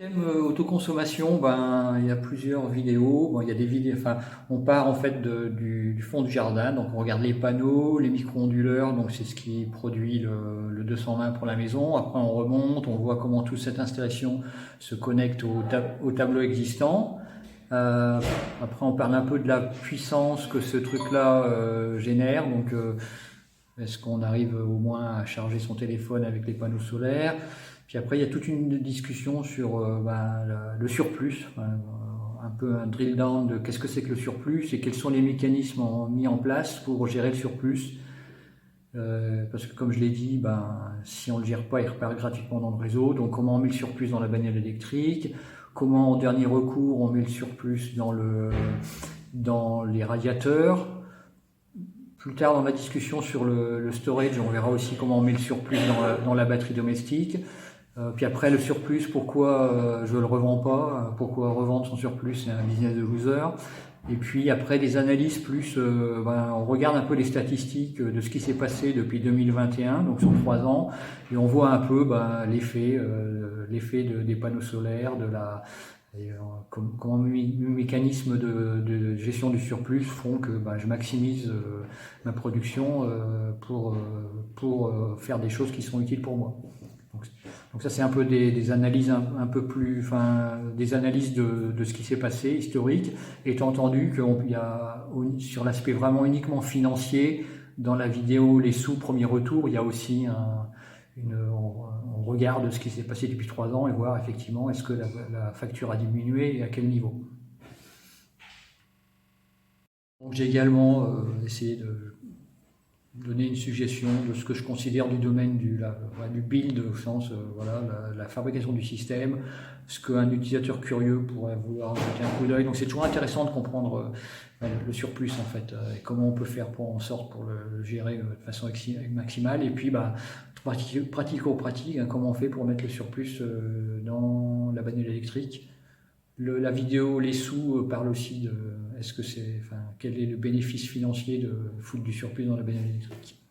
Autoconsommation, ben, il y a plusieurs vidéos. Bon, il y a des vidéos, enfin, on part en fait du fond du jardin, donc on regarde les panneaux, les micro-onduleurs, donc c'est ce qui produit le 220 pour la maison. Après, on remonte, on voit comment toute cette installation se connecte au tableau existant. Euh, Après, on parle un peu de la puissance que ce truc-là génère. Donc, est-ce qu'on arrive au moins à charger son téléphone avec les panneaux solaires? Puis après, il y a toute une discussion sur le surplus, un peu un drill down de qu'est-ce que c'est que le surplus et quels sont les mécanismes mis en place pour gérer le surplus. Parce que comme je l'ai dit, si on ne le gère pas, il repart gratuitement dans le réseau. Donc comment on met le surplus dans la bagnole électrique? Comment en dernier recours on met le surplus dans les radiateurs? Plus tard dans la discussion sur le storage, on verra aussi comment on met le surplus dans la batterie domestique. Puis après, le surplus, pourquoi je ne le revends pas, pourquoi revendre son surplus, c'est un business de loser. Et puis après, des analyses plus, on regarde un peu les statistiques de ce qui s'est passé depuis 2021, donc sur 3 ans, et on voit un peu l'effet des panneaux solaires, comment mes mécanismes de gestion du surplus font que je maximise ma production pour faire des choses qui sont utiles pour moi. Donc, donc ça c'est un peu des analyses un peu plus, enfin des analyses de ce qui s'est passé historique, étant entendu qu'il y a sur l'aspect vraiment uniquement financier dans la vidéo les sous premier retour, il y a aussi on regarde ce qui s'est passé depuis 3 ans et voir effectivement est-ce que la facture a diminué et à quel niveau. Donc j'ai également essayé de donner une suggestion de ce que je considère du domaine du build, au sens la fabrication du système, ce qu'un utilisateur curieux pourrait vouloir jeter un coup d'œil. Donc c'est toujours intéressant de comprendre le surplus en fait, et comment on peut faire en sorte pour le gérer de façon maximale. Et puis pratico-pratique, hein, comment on fait pour mettre le surplus dans la bagnole électrique. La vidéo Les sous parle aussi de quel est le bénéfice financier de foutre du surplus dans la bagnole électrique.